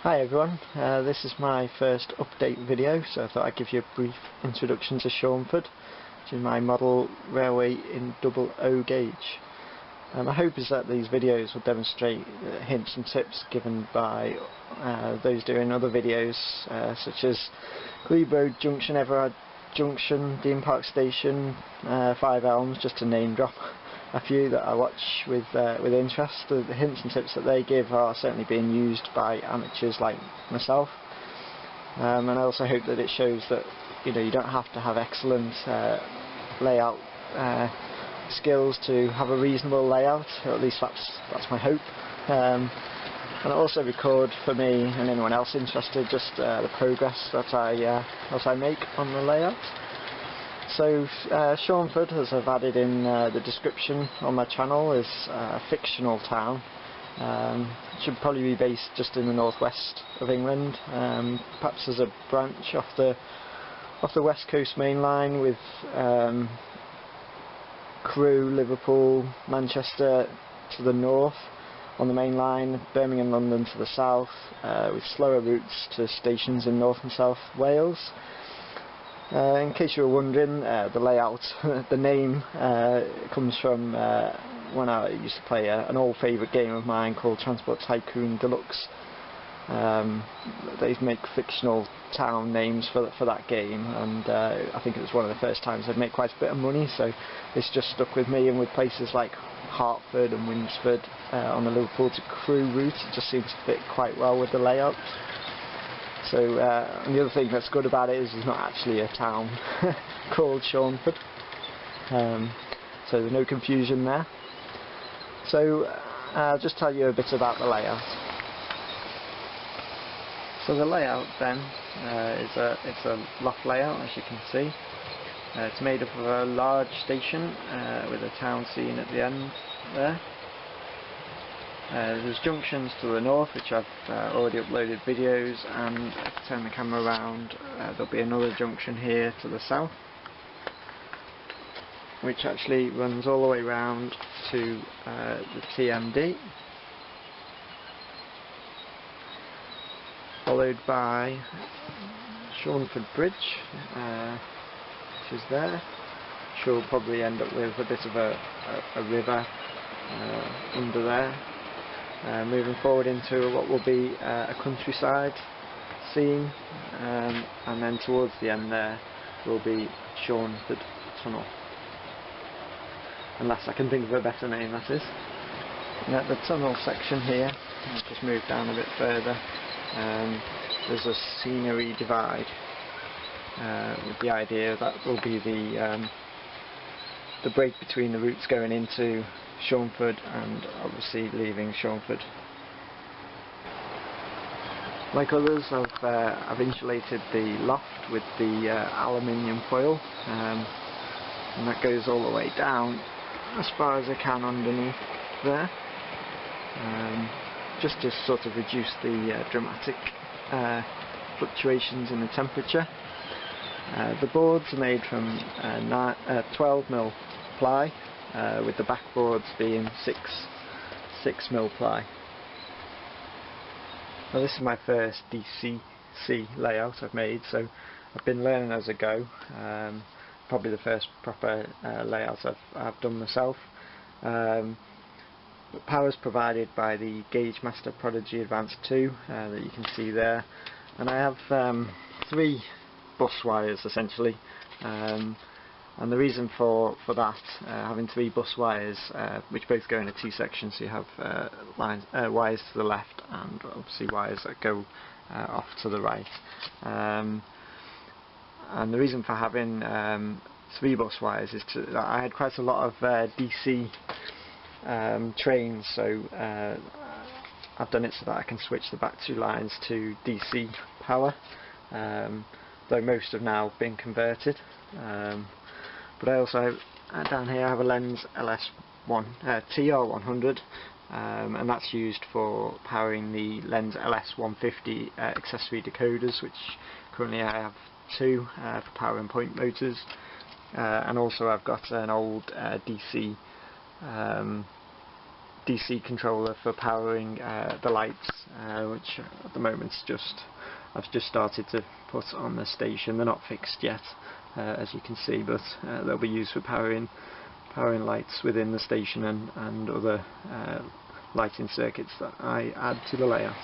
Hi everyone, this is my first update video, so I thought I'd give you a brief introduction to Shornford, which is my model railway in double O gauge. My hope is that these videos will demonstrate hints and tips given by those doing other videos such as Glebe Road Junction, Everard Junction, Dean Park Station, Five Elms, just to name drop a few that I watch with interest. The hints and tips that they give are certainly being used by amateurs like myself, and I also hope that it shows that you don't have to have excellent layout skills to have a reasonable layout, or at least that's my hope. And I also record for me and anyone else interested just the progress that I make on the layout. So Shornford, as I've added in the description on my channel, is a fictional town. It should probably be based just in the northwest of England, perhaps as a branch off the West Coast main line, with Crewe, Liverpool, Manchester to the north on the main line, Birmingham, London to the south, with slower routes to stations in North and South Wales. In case you were wondering, the layout, the name comes from when I used to play an old favourite game of mine called Transport Tycoon Deluxe. They make fictional town names for that game, and I think it was one of the first times I'd made quite a bit of money, so it's just stuck with me. And with places like Hertford and Winsford on the Liverpool to Crewe route, it just seems to fit quite well with the layout. So, and the other thing that's good about it is there's not actually a town called Shornford, so there's no confusion there. So I'll just tell you a bit about the layout. So the layout then it's a loft layout, as you can see. It's made up of a large station with a town scene at the end there. There's junctions to the north, which I've already uploaded videos, and if I turn the camera around, there'll be another junction here to the south, which actually runs all the way round to the TMD, followed by Shornford Bridge, which is there, which will probably end up with a bit of a river under there. Moving forward into what will be a countryside scene, and then towards the end there will be Shornford Tunnel, unless I can think of a better name, that is. And at the tunnel section here, I'll just move down a bit further, there's a scenery divide, with the idea that will be the break between the routes going into Shornford and obviously leaving Shornford. Like others, I've insulated the loft with the aluminium foil, and that goes all the way down as far as I can underneath there, just to sort of reduce the dramatic fluctuations in the temperature. The boards are made from 12mm ply, with the backboards being 6mm ply. Now this is my first DCC layout I've made, so I've been learning as I go. Probably the first proper layout I've done myself. Power is provided by the Gauge Master Prodigy Advanced 2 that you can see there, and I have 3 bus wires essentially. And the reason for that, having 3 bus wires, which both go in a T-section, so you have wires to the left and obviously wires that go off to the right. And the reason for having 3 bus wires is that I had quite a lot of DC trains, so I've done it so that I can switch the back 2 lines to DC power, though most have now been converted. But I also, down here, I have a Lens TR100, and that's used for powering the Lens LS150 accessory decoders, which currently I have 2 for powering point motors, and also I've got an old DC DC controller for powering the lights, which at the moment I've just started to put on the station. They're not fixed yet, as you can see, but they'll be used for powering lights within the station and other lighting circuits that I add to the layout.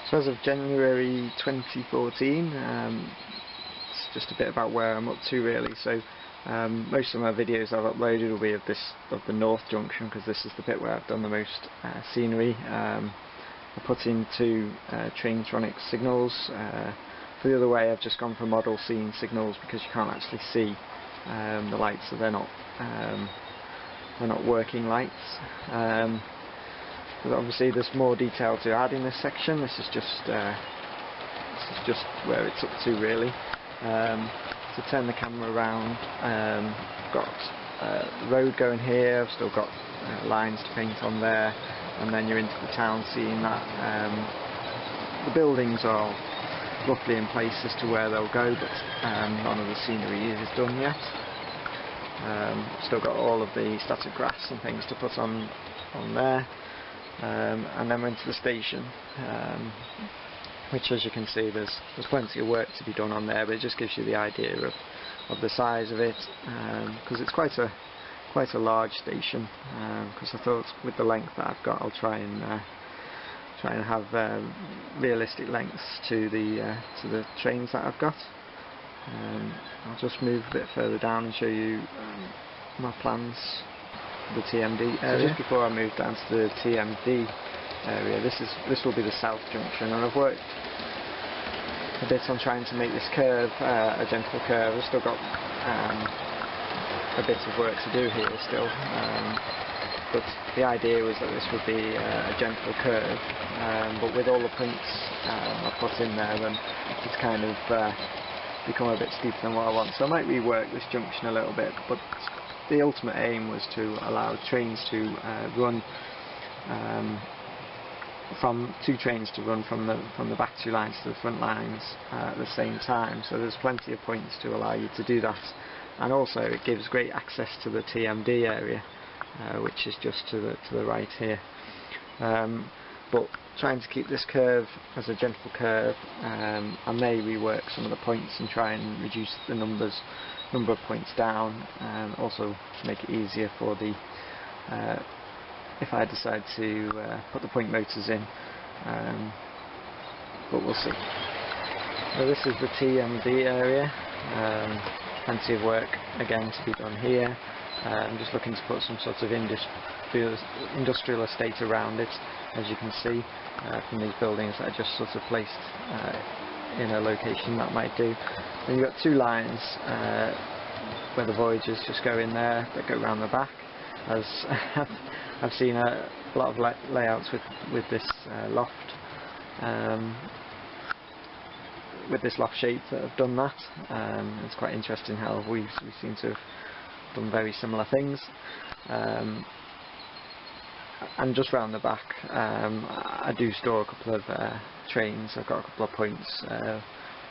So as of January 2014, it's just a bit about where I'm up to really. So most of my videos I've uploaded will be of the North Junction, because this is the bit where I've done the most scenery. I put in 2 Traintronic signals. For the other way, I've just gone for model scene signals, because you can't actually see the lights, so they're not working lights. But obviously there's more detail to add in this section. This is just where it's up to really. To turn the camera around, I've got the road going here. I've still got lines to paint on there, and then you're into the town, seeing that the buildings are roughly in place as to where they'll go, but none of the scenery is done yet. Still got all of the static grass and things to put on there. And then we're into the station, which, as you can see, there's plenty of work to be done on there, but it just gives you the idea of the size of it, because it's quite a large station. Because I thought with the length that I've got, I'll try and have realistic lengths to the trains that I've got. I'll just move a bit further down and show you my plans. The TMD area. So just before I move down to the TMD area, this will be the South Junction, and I've worked a bit on trying to make this curve a gentle curve. I've still got a bit of work to do here still, but the idea was that this would be a gentle curve, but with all the points I've put in there, then it's kind of become a bit steeper than what I want. So I might rework this junction a little bit, but the ultimate aim was to allow trains to run from 2 trains to run from the back 2 lines to the front lines at the same time. So there's plenty of points to allow you to do that, and also it gives great access to the TMD area, which is just to the right here. But trying to keep this curve as a gentle curve, I may rework some of the points and try and reduce the number of points down, also to make it easier for the if I decide to put the point motors in, but we'll see. So this is the TMD area. Plenty of work again to be done here. I'm just looking to put some sort of industrial estate around it, as you can see from these buildings that are just sort of placed in a location that might do. Then you've got 2 lines where the Voyagers just go in there, that go around the back. As I've seen a lot of layouts with this loft, with this loft shape that have done that. It's quite interesting how we seem to have done very similar things. And just round the back, I do store a couple of trains. I've got a couple of points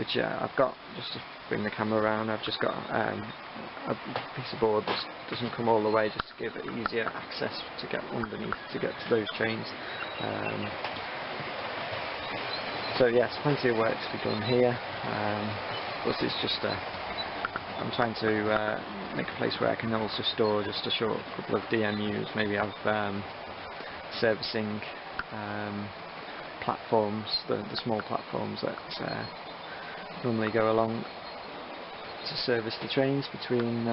which I've got, just to bring the camera around, I've just got a piece of board that doesn't come all the way, just to give it easier access to get underneath to get to those trains. So yes, plenty of work to be done here, but it's just I'm trying to make a place where I can also store just a short couple of DMUs, maybe have servicing platforms, the small platforms that normally go along to service the trains between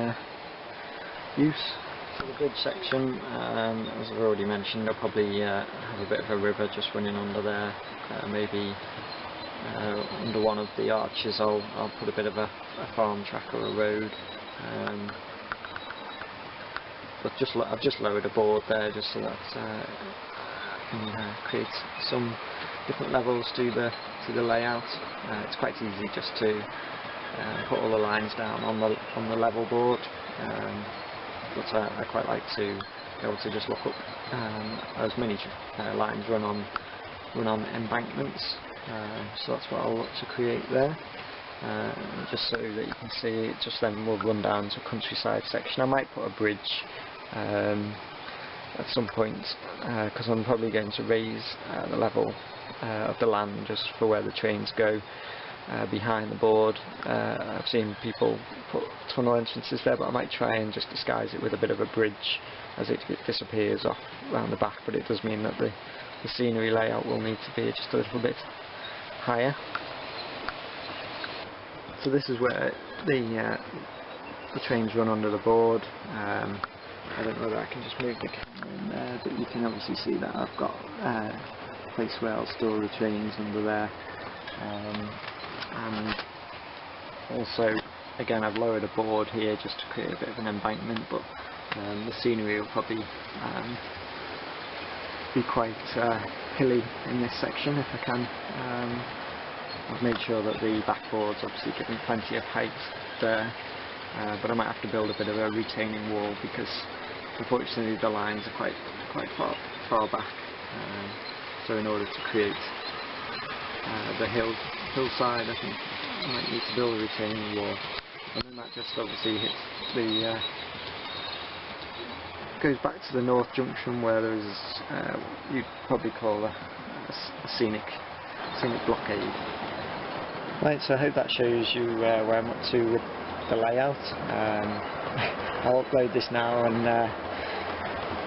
use. So the bridge section, as I've already mentioned, I'll probably have a bit of a river just running under there. Maybe under one of the arches I'll put a bit of a farm track or a road. But I've just lowered a board there just so that I can create some different levels to the layout. It's quite easy just to put all the lines down on the level board, but I quite like to be able to just look up as many lines run on embankments, so that's what I'll look to create there. Just so that you can see it, just then we'll run down to a countryside section. I might put a bridge at some point, because I'm probably going to raise the level of the land just for where the trains go behind the board. I've seen people put tunnel entrances there, but I might try and just disguise it with a bit of a bridge as it disappears off around the back, but it does mean that the scenery layout will need to be just a little bit higher. So this is where the trains run under the board. I don't know whether I can just move the camera in there, but you can obviously see that I've got a place where I'll store the trains under there. And also, again, I've lowered a board here just to create a bit of an embankment, but the scenery will probably be quite hilly in this section if I can. I've made sure that the backboard's obviously giving plenty of height there, but I might have to build a bit of a retaining wall because unfortunately the lines are quite far back. So in order to create the hillside, I think I might need to build a retaining wall, and then that just obviously hits the goes back to the north junction where there is you'd probably call a scenic blockade. Right, so I hope that shows you where I'm up to with the layout. I'll upload this now, and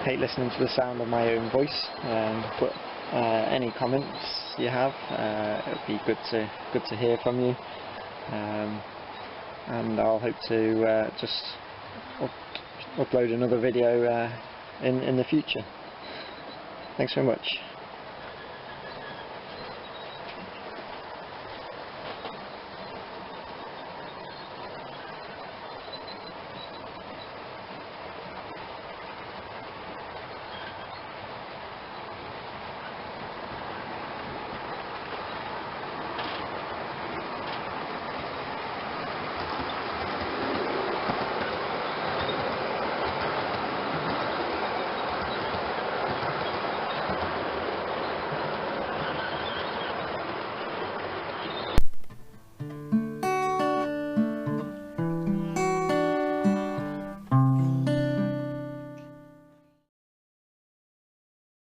hate listening to the sound of my own voice, but any comments you have, it would be good to hear from you, and I'll hope to just upload another video in the future. Thanks very much.